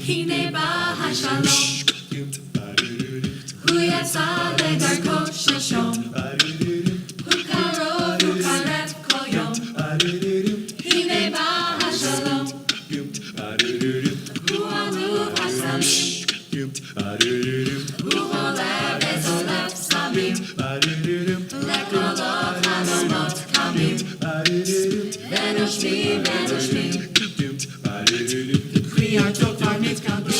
הנה בא השלום, הוא יצא לדרכו שלשום, הוא קרוב, הוא קרב כל יום. הנה בא השלום, הוא אלוף הסמים, הוא עולה וזולף סמים, לקולות חלומות קמים, ונושמים ונושמים. קריאת כבר מתקבל,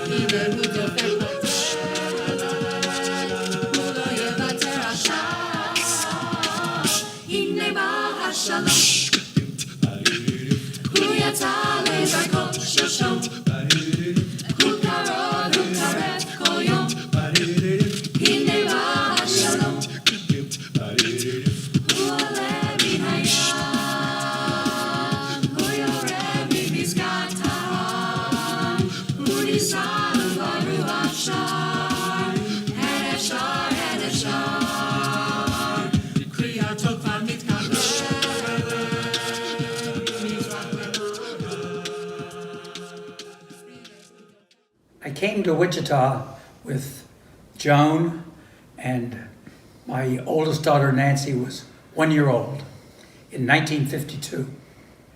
הנה הוא דופק בו, הוא לא יוותר עכשיו. הנה בא השלום, הוא יצא לדרכו שלשום, הוא קרוב, הוא קרב כל יום. הנה בא השלום, הוא עולה מן הים, הוא יורד מפסגת ההר, הוא נישא וברוח שר, הן אפשר, הן אפשר. קריאתו כבר מתקבל. I came to Wichita with Joan, and my oldest daughter Nancy was 1 year old in 1952.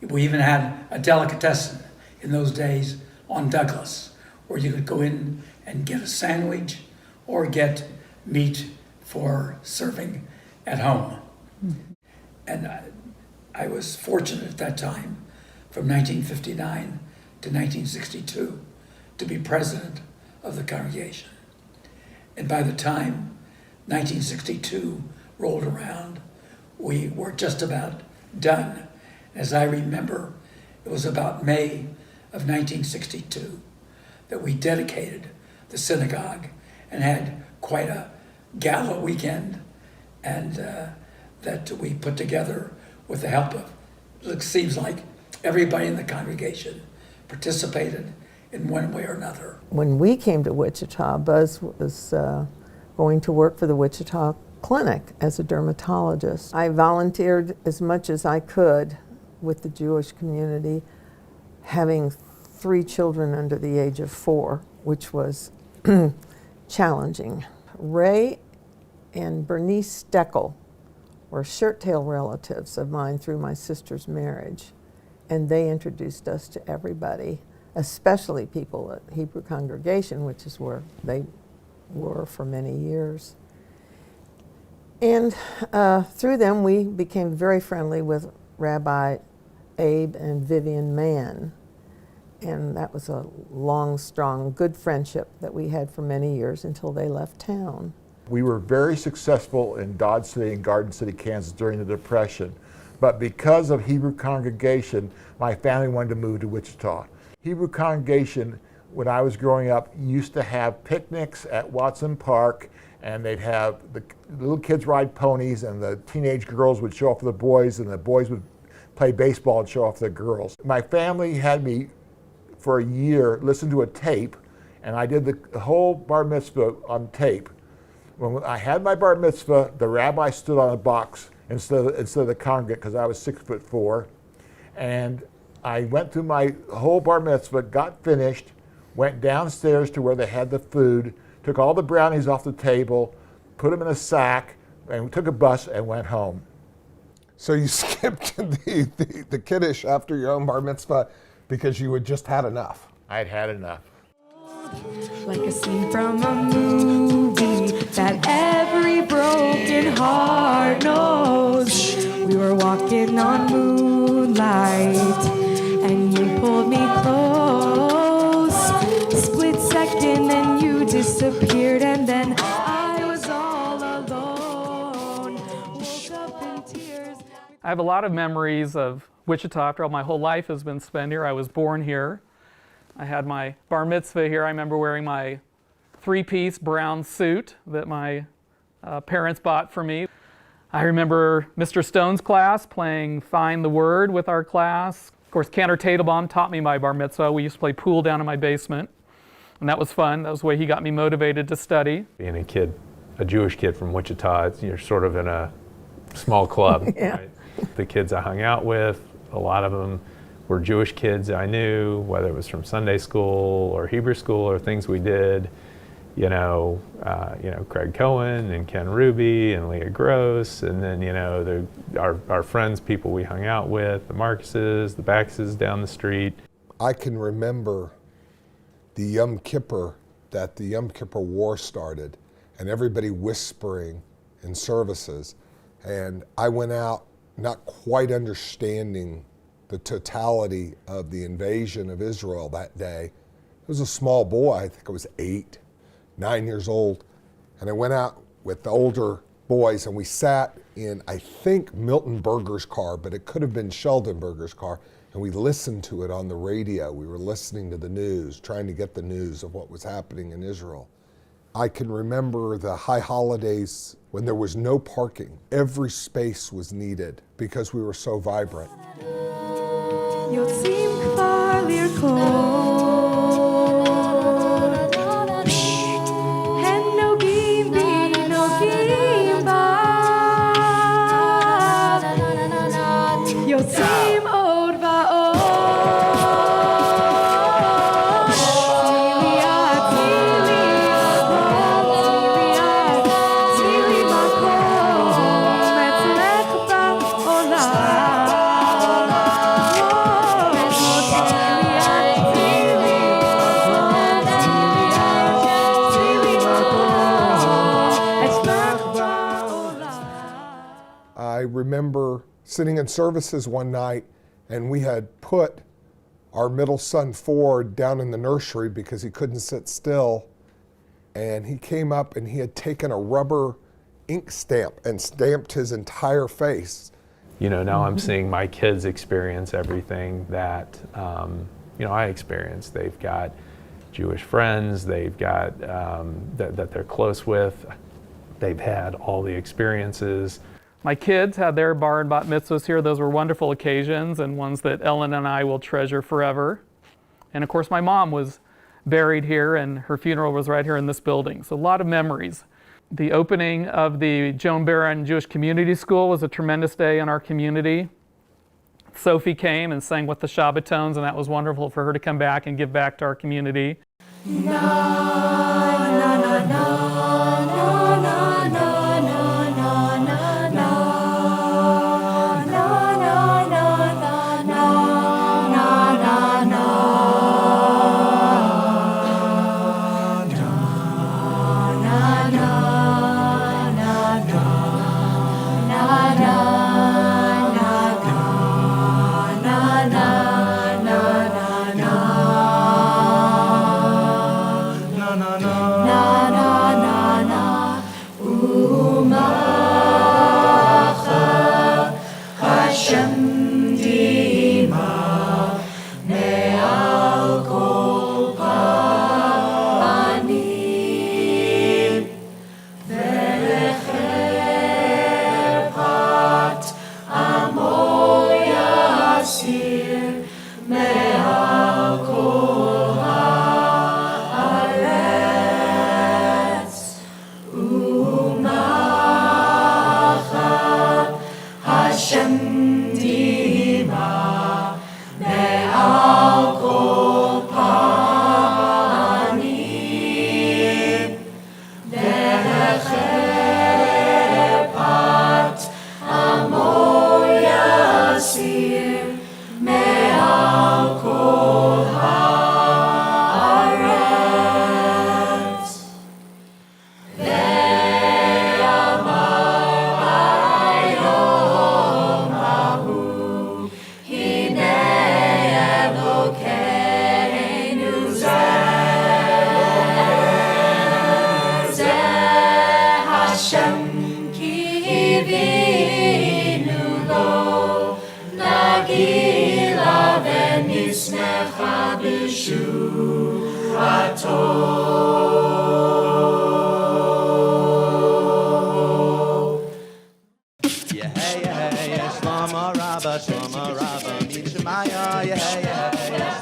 We even had a delicatessen in those days on Douglas, where you could go in and get a sandwich or get meat for serving at home. And I was fortunate at that time, from 1959 to 1962, to be president of the congregation. And by the time 1962 rolled around, we were just about done. As I remember, it was about May of 1962 that we dedicated the synagogue and had quite a gala weekend, and that we put together with the help of, it seems like everybody in the congregation participated in one way or another. When we came to Wichita, Buzz was going to work for the Wichita Clinic as a dermatologist. I volunteered as much as I could with the Jewish community, having 3 children under the age of 4, which was challenging. Ray and Bernice Steckel were shirt-tail relatives of mine through my sister's marriage, and they introduced us to everybody, especially people at Hebrew Congregation, which is where they were for many years. And through them, we became very friendly with Rabbi Abe and Vivian Mann. And that was a long, strong, good friendship that we had for many years until they left town. We were very successful in Dodge City and Garden City, Kansas during the Depression. But because of Hebrew Congregation, my family wanted to move to Wichita. Hebrew Congregation, when I was growing up, used to have picnics at Watson Park, and they'd have the little kids ride ponies, and the teenage girls would show off the boys, and the boys would play baseball and show off the girls. My family had me, for a year, listen to a tape, and I did the whole bar mitzvah on tape. When I had my bar mitzvah, the rabbi stood on a box instead of the congregant, because I was 6'4", and I went through my whole bar mitzvah, got finished, went downstairs to where they had the food, took all the brownies off the table, put them in a sack, and took a bus and went home. So you skipped the kiddush after your own bar mitzvah because you had just had enough. I had had enough. Like a scene from a movie that every broken heart knows. We were walking on moonlight, and you pulled me close. Split second, and you disappeared, and then I was all alone. Woke up in tears. I have a lot of memories of Wichita. After all, my whole life has been spent here. I was born here. I had my bar mitzvah here. I remember wearing my 3-piece brown suit that my parents bought for me. I remember Mr. Stone's class playing Find the Word with our class. Of course, Cantor Tadelbaum taught me my bar mitzvah. We used to play pool down in my basement. And that was fun. That was the way he got me motivated to study. Being a Jewish kid from Wichita, you're sort of in a small club. Yeah. Right? The kids I hung out with, a lot of them were Jewish kids I knew, whether it was from Sunday school or Hebrew school or things we did. Craig Cohen and Ken Ruby and Leah Gross, and then our friends, people we hung out with, the Marcuses, the Baxes down the street. I can remember the Yom Kippur War started, and everybody whispering in services, and I went out not quite understanding the totality of the invasion of Israel that day. I was a small boy, I think I was 8, 9 years old, and I went out with the older boys and we sat in, I think, Milton Berger's car, but it could have been Sheldon Berger's car, and we listened to it on the radio. We were listening to the news, trying to get the news of what was happening in Israel. I can remember the high holidays when there was no parking. Every space was needed because we were so vibrant. יוצאים כבר לרקוד, הם נוגעים בי, נוגעים בה, יוצאים עוד ועוד, צילי מקום אצלך בעולם. I remember sitting in services one night and we had put our middle son Ford down in the nursery because he couldn't sit still, and he came up and he had taken a rubber ink stamp and stamped his entire face. Now I'm seeing my kids experience everything that I experienced. They've got Jewish friends, they've got that they're close with, they've had all the experiences. My kids had their bar and bat mitzvahs here. Those were wonderful occasions and ones that Ellen and I will treasure forever. And of course, my mom was buried here and her funeral was right here in this building. So a lot of memories. The opening of the Joan Beren Jewish Community School was a tremendous day in our community. Sophie came and sang with the Shabbatons, and that was wonderful for her to come back and give back to our community.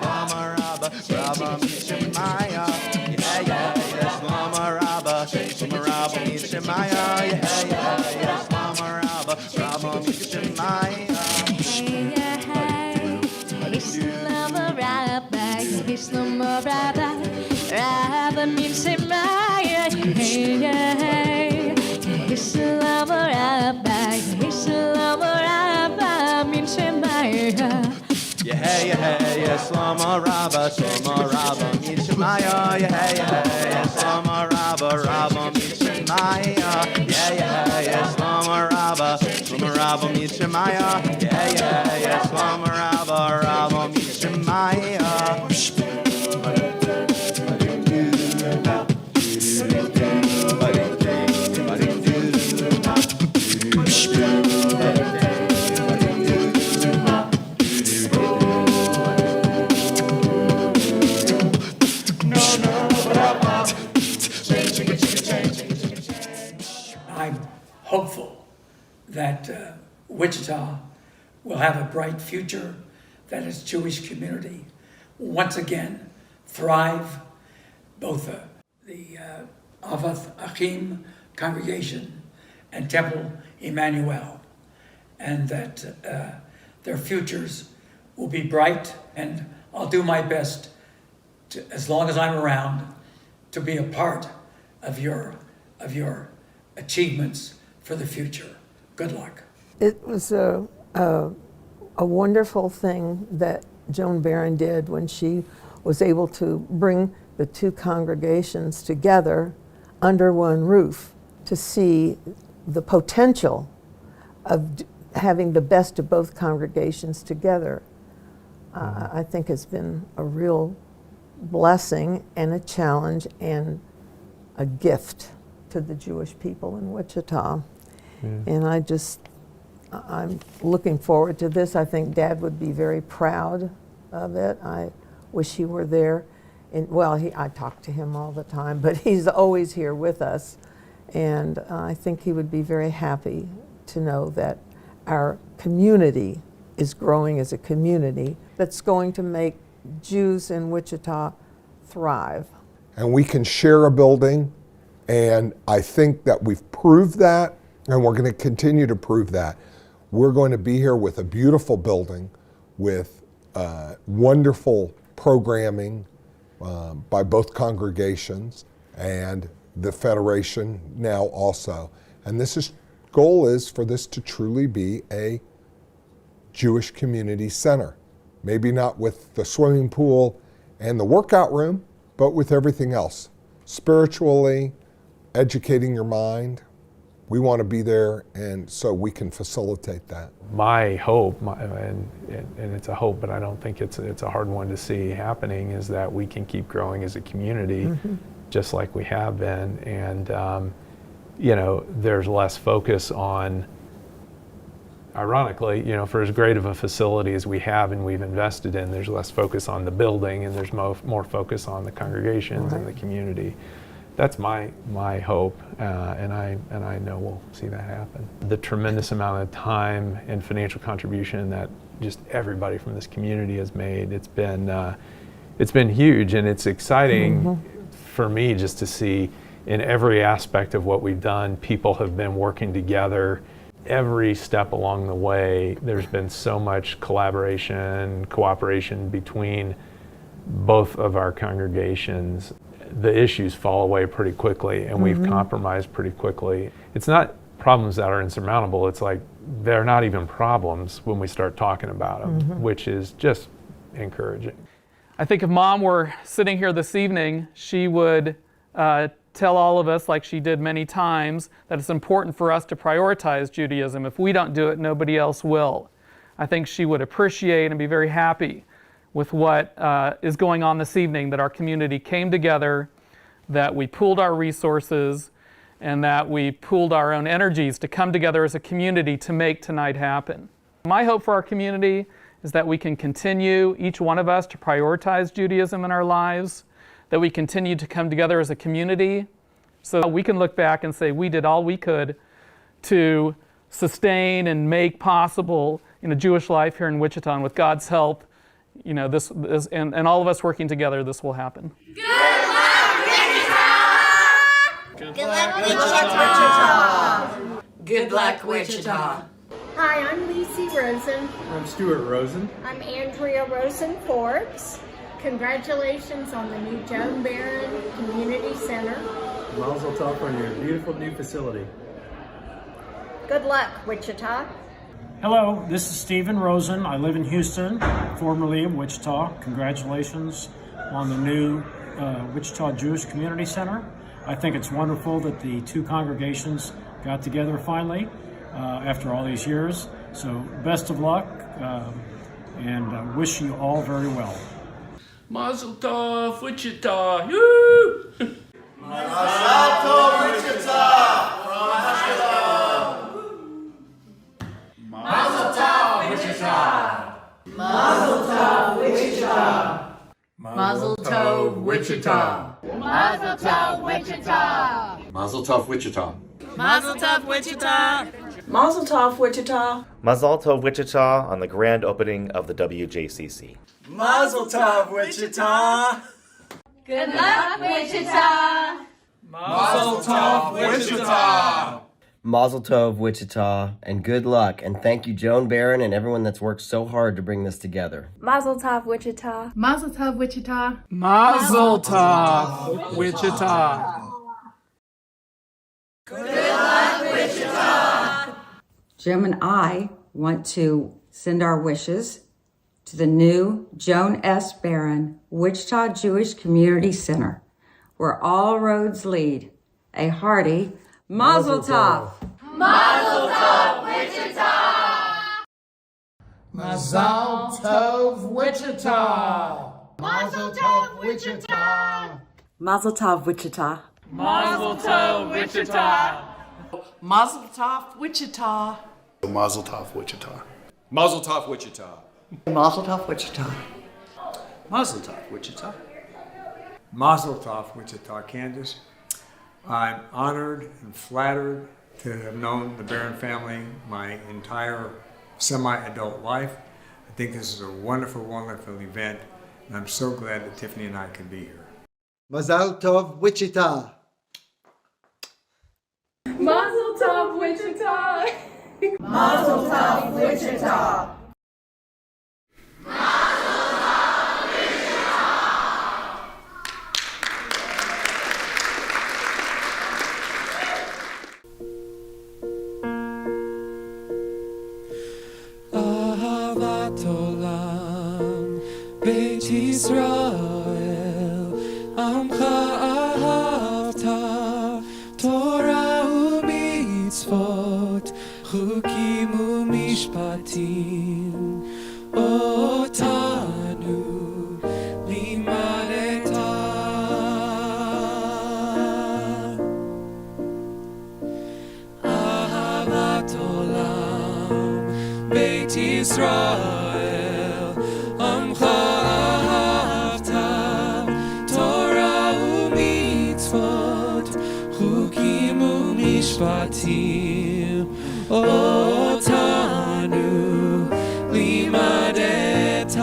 Shlama Rabba, Rabba Mishemaya. Slumber Rabba, Rabba means Shemaya. Slumber Rabba, Slumber Rabba means Shemaya. Yeah, Slama Rabba, meet Shemaya. Yeah, Slama Rabba, meet Shemaya. Yeah, Slama Rabba, meet Shemaya. Yeah, Slama Rabba, meet Shemaya. I'm hopeful that Wichita will have a bright future, that its Jewish community will once again thrive, both the Avath Achim congregation and Temple Emmanuel, and that their futures will be bright, and I'll do my best, to, as long as I'm around, to be a part of your achievements for the future. Good luck. It was a wonderful thing that Joan Beren did when she was able to bring the two congregations together under one roof to see the potential of having the best of both congregations together. I think has been a real blessing and a challenge and a gift to the Jewish people in Wichita. And I'm looking forward to this. I think Dad would be very proud of it. I wish he were there. And I talk to him all the time, but he's always here with us. And I think he would be very happy to know that our community is growing as a community that's going to make Jews in Wichita thrive. And we can share a building, and I think that we've proved that, and we're going to continue to prove that. We're going to be here with a beautiful building, with wonderful programming by both congregations and the Federation now also. And goal is for this to truly be a Jewish community center. Maybe not with the swimming pool and the workout room, but with everything else. Spiritually, educating your mind, we want to be there, and so we can facilitate that. My hope, and it's a hope, but I don't think it's a hard one to see happening, is that we can keep growing as a community, just like we have been. And there's less focus on, ironically, for as great of a facility as we have and we've invested in, there's less focus on the building, and there's more focus on the congregations and the community. That's my hope, and I know we'll see that happen. The tremendous amount of time and financial contribution that just everybody from this community has made, it's been huge, and it's exciting for me just to see in every aspect of what we've done, people have been working together. Every step along the way, there's been so much collaboration, cooperation between both of our congregations. The issues fall away pretty quickly, and we've compromised pretty quickly. It's not problems that are insurmountable. It's like they're not even problems when we start talking about them, which is just encouraging. I think if Mom were sitting here this evening, she would tell all of us, like she did many times, that it's important for us to prioritize Judaism. If we don't do it, nobody else will. I think she would appreciate and be very happy with what is going on this evening, that our community came together, that we pooled our resources, and that we pooled our own energies to come together as a community to make tonight happen. My hope for our community is that we can continue, each one of us, to prioritize Judaism in our lives, that we continue to come together as a community so that we can look back and say we did all we could to sustain and make possible Jewish life here in Wichita, and with God's help, this and all of us working together, this will happen. Good luck, Wichita! Good luck, Wichita! Good luck, Wichita! Hi, I'm Lacey Rosen. I'm Stuart Rosen. I'm Andrea Rosen Forbes. Congratulations on the new Joan Beren Community Center. Mazel tov on your beautiful new facility. Good luck, Wichita. Hello, this is Stephen Rosen. I live in Houston, formerly of Wichita. Congratulations on the new Wichita Jewish Community Center. I think it's wonderful that the two congregations got together finally after all these years. So best of luck and wish you all very well. Mazel tov, Wichita! Woo! Mazel tov, Wichita! From Ashkelon! Mazel tov, Wichita! Mazel tov, Wichita! Mazel tov, Wichita! Mazel tov, Wichita! Mazel tov, Wichita! Mazel tov, Wichita! Mazel tov, Wichita! Mazel tov, Wichita on the grand opening of the WJCC. Mazel tov, Wichita! Good luck, Wichita! Mazel tov, Wichita! Mazel tov, Wichita, and good luck. And thank you, Joan Beren, and everyone that's worked so hard to bring this together. Mazel tov, Wichita. Mazel tov, Wichita. Mazel tov, Wichita! Good luck, Wichita! Jim and I want to send our wishes to the new Joan S. Beren Wichita Jewish Community Center, where all roads lead. A hearty Mazel tov! Mazel tov, Wichita! Mazel tov, Wichita! Mazel tov, Wichita! Mazel tov, Wichita! Mazel tov, Wichita! Mazel tov, Wichita! Mazel tov, Wichita! Mazel tov, Wichita! Mazel tov, Wichita! Mazel tov, Wichita! Mazel tov, Wichita, Kansas. I'm honored and flattered to have known the Beren family my entire semi-adult life. I think this is a wonderful, wonderful event, and I'm so glad that Tiffany and I can be here. Mazel tov, Wichita! Mazel tov, Wichita. Mazel tov, Wichita! אהבת עולם, בית ישראל, עמך אהבת, תורה ומצוות, חוקים ומשפטים, אותנו לימדת. אהבת עולם, בית ישראל, עמך אהבת, תורה ומצוות, חוקים ומשפטים, אותנו לימדת.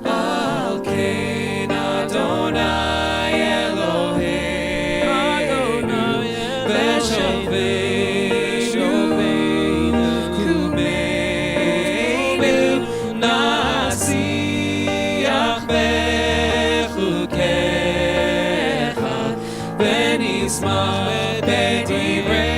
על כן אדוני אלוהינו, ושובנו קומנו, נשיח בחוקיך, ונשמח בדברי